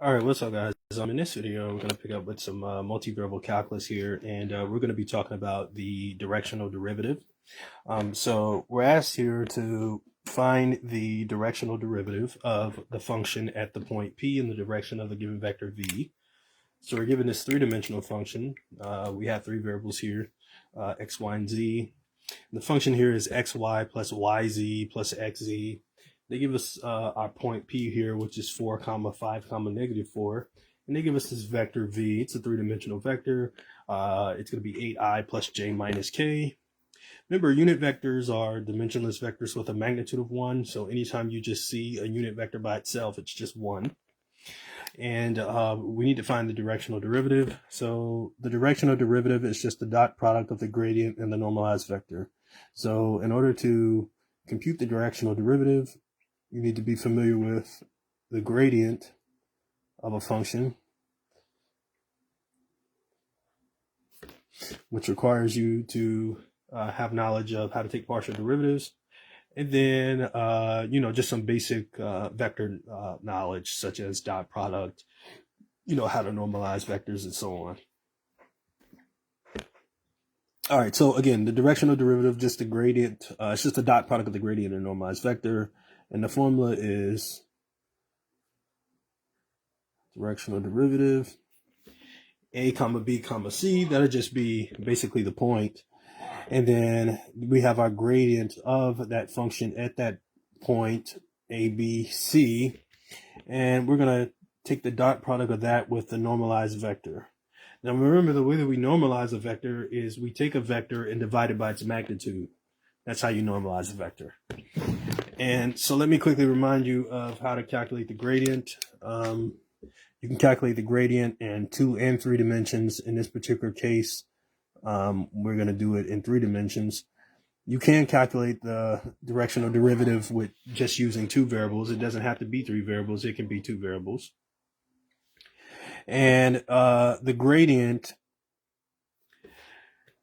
All right, what's up, guys? In this video, we're going to pick up with some multivariable calculus here, and we're going to be talking about the directional derivative. So we're asked here to find the directional derivative of the function at the point P in the direction of the given vector V. So we're given this three-dimensional function. We have three variables here, x, y, and z. The function here is xy plus yz plus xz. They give us our point P here, which is 4, 5, negative 4. And they give us this vector V. It's a three-dimensional vector. It's going to be 8i plus j minus k. Remember, unit vectors are dimensionless vectors with a magnitude of 1. So anytime you just see a unit vector by itself, it's just 1. And we need to find the directional derivative. So the directional derivative is just the dot product of the gradient and the normalized vector. So in order to compute the directional derivative, you need to be familiar with the gradient of a function, which requires you to have knowledge of how to take partial derivatives, and then just some basic vector knowledge, such as dot product, how to normalize vectors and so on. All right, so again, the directional derivative, just the gradient, it's just the dot product of the gradient and normalized vector. And the formula is directional derivative, a comma b comma c. That'll just be basically the point. And then we have our gradient of that function at that point, a, b, c. And we're going to take the dot product of that with the normalized vector. Now remember, the way that we normalize a vector is we take a vector and divide it by its magnitude. That's how you normalize a vector. And so let me quickly remind you of how to calculate the gradient. You can calculate the gradient in 2 and 3 dimensions. In this particular case, we're going to do it in 3 dimensions. You can calculate the directional derivative with just using 2 variables. It doesn't have to be 3 variables. It can be 2 variables. And the gradient,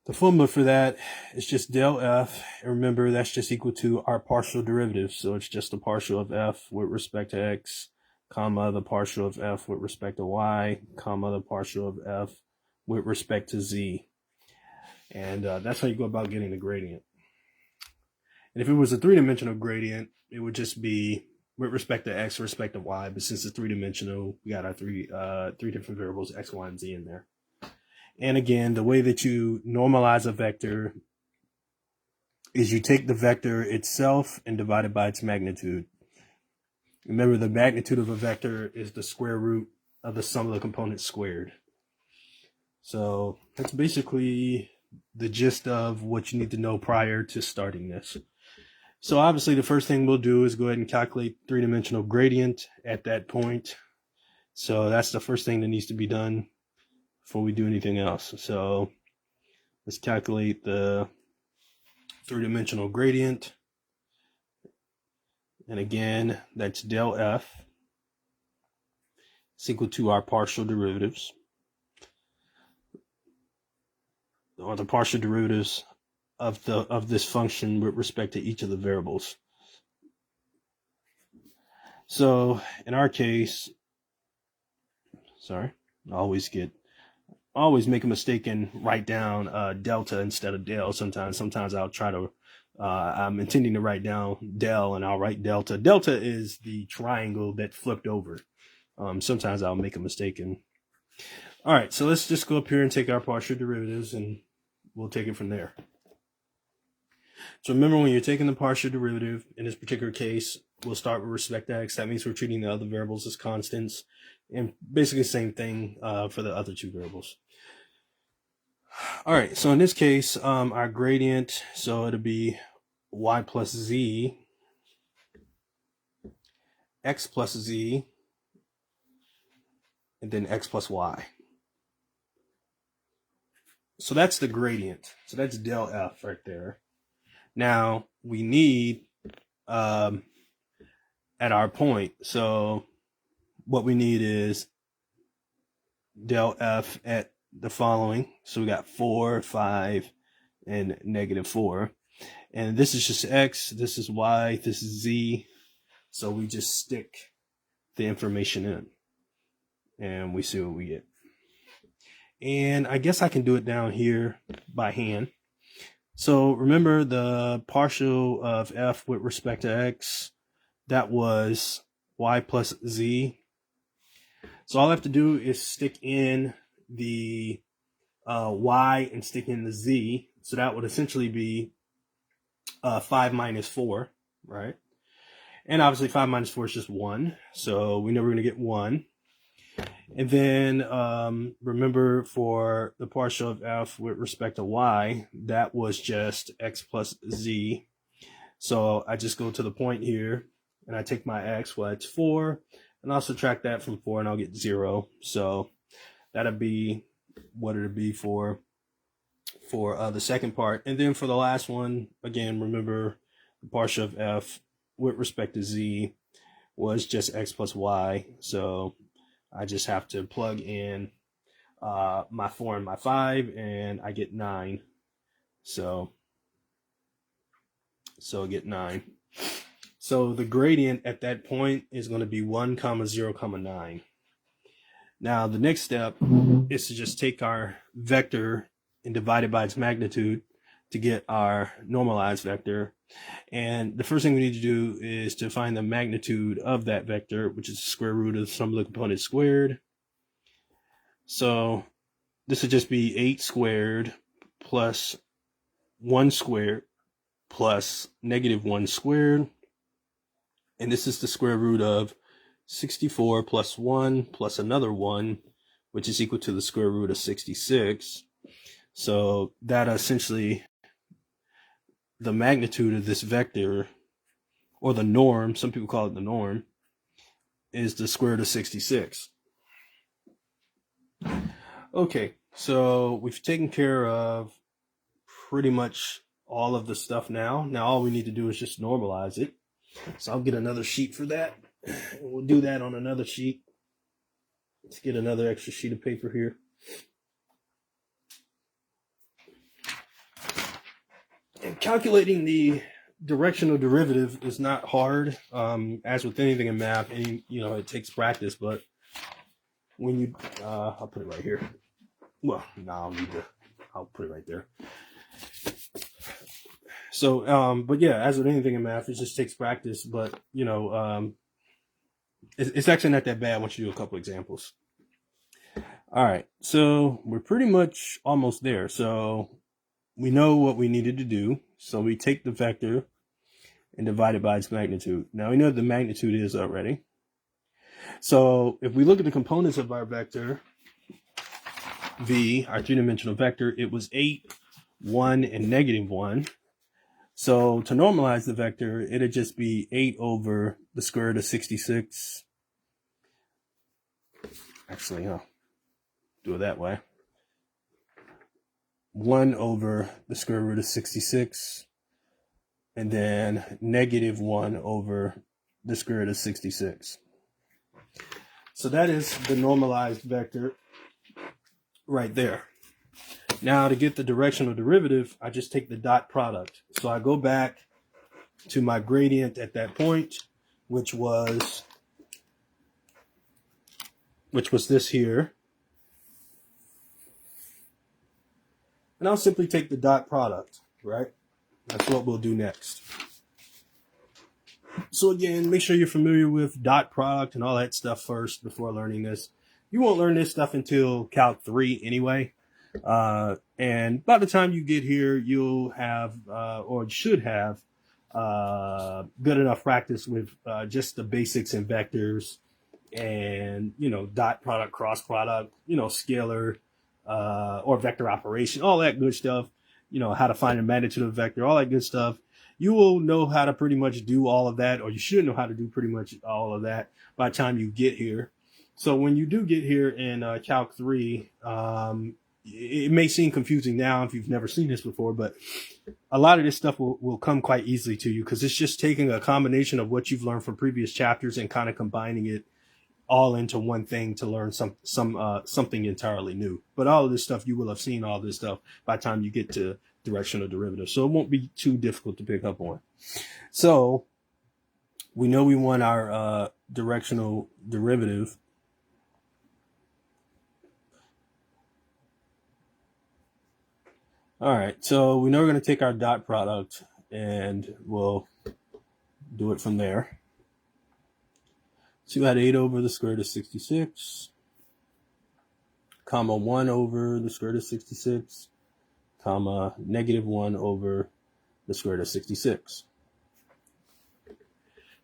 the formula for that is just del f. And remember, that's just equal to our partial derivative. So it's just the partial of f with respect to x, comma, the partial of f with respect to y, comma, the partial of f with respect to z. And that's how you go about getting the gradient. And if it was a 3-dimensional gradient, it would just be with respect to x, with respect to y. But since it's 3-dimensional, we got our three different variables, x, y, and z in there. And again, the way that you normalize a vector is you take the vector itself and divide it by its magnitude. Remember, the magnitude of a vector is the square root of the sum of the components squared. So that's basically the gist of what you need to know prior to starting this. So obviously the first thing we'll do is go ahead and calculate 3-dimensional gradient at that point. So that's the first thing that needs to be done before we do anything else. So let's calculate the 3-dimensional gradient. And again, that's del f. It's equal to our partial derivatives, or the partial derivatives of this function with respect to each of the variables. So in our case, I always make a mistake and write down delta instead of del. Sometimes I'll try to I'm intending to write down del and I'll write delta. Delta is the triangle that flipped over. Sometimes I'll make a mistake. All right, so let's just go up here and take our partial derivatives and we'll take it from there. So remember, when you're taking the partial derivative, in this particular case, we'll start with respect to x. That means we're treating the other variables as constants. And basically the same thing for the other 2 variables. All right, so in this case, our gradient, so it'll be y plus z, x plus z, and then x plus y. So that's the gradient. So that's del f right there. Now we need at our point, so what we need is del f at the following. So we got 4, 5, and negative 4. And this is just x, this is y, this is z. So we just stick the information in. and we see what we get. And I guess I can do it down here by hand. So remember the partial of f with respect to x, that was y plus z. So all I have to do is stick in the y and stick in the z. So that would essentially be 5 minus 4, right? And obviously 5 minus 4 is just 1. So we know we're going to get 1. And then remember for the partial of f with respect to y, that was just x plus z. So I just go to the point here and I take my x, well, it's 4, and I'll subtract that from 4 and I'll get 0. So that'll be what it'll be for the second part. And then for the last one, again, remember the partial of f with respect to z was just x plus y. So I just have to plug in my 4 and my 5, and I get 9. So I get 9. So the gradient at that point is going to be 1, 0, 9. Now the next step is to just take our vector and divide it by its magnitude to get our normalized vector. And the first thing we need to do is to find the magnitude of that vector, which is the square root of the sum of the components squared. So this would just be 8 squared plus 1 squared plus negative 1 squared. And this is the square root of 64 plus 1 plus another 1, which is equal to the square root of 66. So that essentially, the magnitude of this vector, or the norm, some people call it the norm, is the square root of 66. Okay, so we've taken care of pretty much all of the stuff now. Now all we need to do is just normalize it. So I'll get another sheet for that. We'll do that on another sheet. Let's get another extra sheet of paper here. And calculating the directional derivative is not hard. As with anything in math, it takes practice. But when you, I'll put it right here. Well, no, I'll put it right there. So, but yeah, as with anything in math, it just takes practice. But it's actually not that bad once you do a couple examples. All right, so we're pretty much almost there. So we know what we needed to do. So we take the vector and divide it by its magnitude. Now we know what the magnitude is already. So if we look at the components of our vector, v, our three-dimensional vector, it was 8, 1, and negative 1. So to normalize the vector, it'd just be 8 over the square root of 66. Actually, I'll do it that way. 1 over the square root of 66, and then negative 1 over the square root of 66. So that is the normalized vector right there. Now to get the directional derivative, I just take the dot product. So I go back to my gradient at that point, which was this here. And I'll simply take the dot product, right? That's what we'll do next. So again, make sure you're familiar with dot product and all that stuff first before learning this. You won't learn this stuff until Calc 3 anyway. And by the time you get here, you'll have, or should have, good enough practice with just the basics in vectors and, dot product, cross product, scalar, or vector operation, all that good stuff, how to find the magnitude of a vector, all that good stuff. You will know how to pretty much do all of that, or you should know how to do pretty much all of that by the time you get here. So when you do get here in Calc 3, it may seem confusing now if you've never seen this before, but a lot of this stuff will come quite easily to you because it's just taking a combination of what you've learned from previous chapters and kind of combining it all into one thing to learn something entirely new. But all of this stuff, you will have seen all this stuff by the time you get to directional derivative. So it won't be too difficult to pick up on. So we know we want our directional derivative. All right, so we know we're going to take our dot product and we'll do it from there. 2 add 8 over the square root of 66, comma 1 over the square root of 66, comma negative 1 over the square root of 66.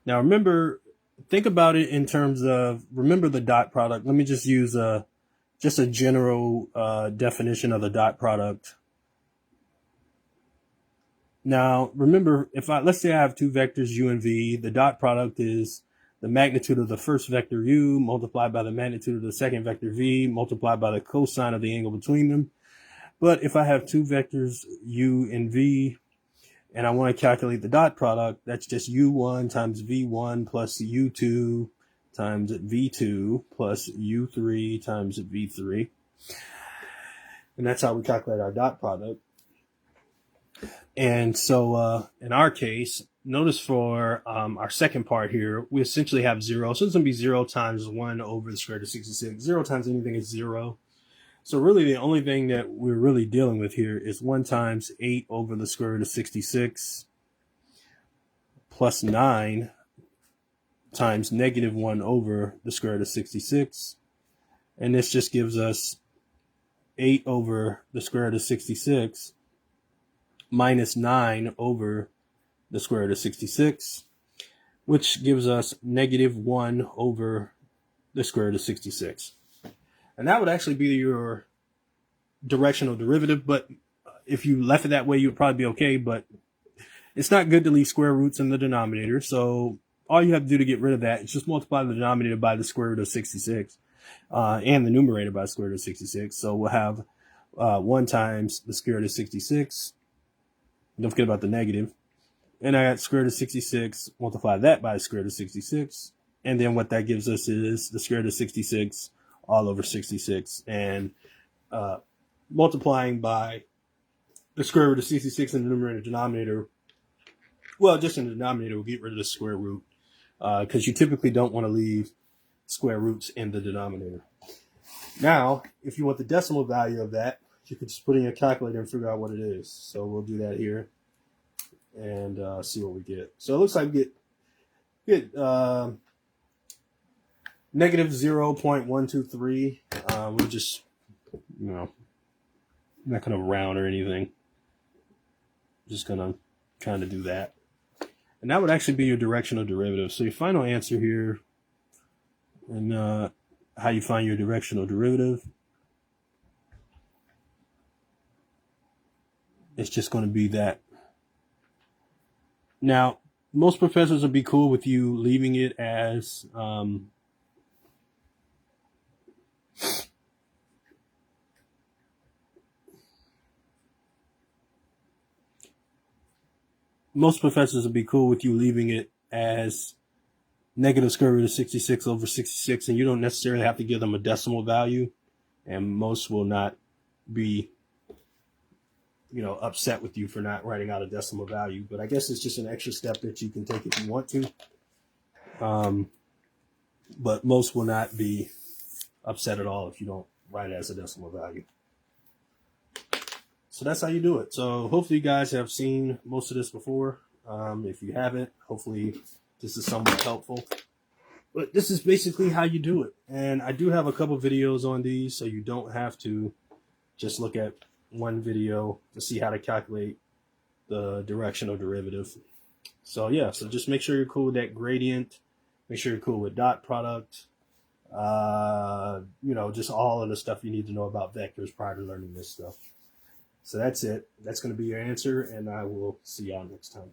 Now remember, think about it in terms of, remember the dot product. Let me just use just a general definition of the dot product. Now, remember, let's say I have two vectors u and v, the dot product is the magnitude of the first vector u multiplied by the magnitude of the second vector v multiplied by the cosine of the angle between them. But if I have two vectors u and v, and I want to calculate the dot product, that's just u1 times v1 plus u2 times v2 plus u3 times v3. And that's how we calculate our dot product. And so in our case, notice for our second part here, we essentially have 0. So it's going to be 0 times 1 over the square root of 66. 0 times anything is 0. So really the only thing that we're really dealing with here is 1 times 8 over the square root of 66 plus 9 times negative 1 over the square root of 66. And this just gives us 8 over the square root of 66 minus 9 over the square root of 66, which gives us negative 1 over the square root of 66. And that would actually be your directional derivative, but if you left it that way, you would probably be okay, but it's not good to leave square roots in the denominator, so all you have to do to get rid of that is just multiply the denominator by the square root of 66 and the numerator by the square root of 66. So we'll have 1 times the square root of 66. Don't forget about the negative. And I got square root of 66, multiply that by the square root of 66. And then what that gives us is the square root of 66 all over 66. And multiplying by the square root of 66 in the numerator and denominator, well, just in the denominator, we'll get rid of the square root because you typically don't want to leave square roots in the denominator. Now, if you want the decimal value of that, you can just put in your calculator and figure out what it is. So we'll do that here and see what we get. So it looks like we get negative 0.123. We're just, I'm not going to round or anything. Just going to try to do that. And that would actually be your directional derivative. So your final answer here, and how you find your directional derivative, it's just going to be that. Now, most professors would be cool with you leaving it as negative square root of 66 over 66, and you don't necessarily have to give them a decimal value, and most will not be upset with you for not writing out a decimal value. But I guess it's just an extra step that you can take if you want to. But most will not be upset at all if you don't write it as a decimal value. So that's how you do it. So hopefully you guys have seen most of this before. If you haven't, hopefully this is somewhat helpful. But this is basically how you do it. And I do have a couple videos on these, so you don't have to just look at one video to see how to calculate the directional derivative. So yeah, so just make sure you're cool with that gradient. Make sure you're cool with dot product. Just all of the stuff you need to know about vectors prior to learning this stuff. So that's it. That's going to be your answer, and I will see y'all next time.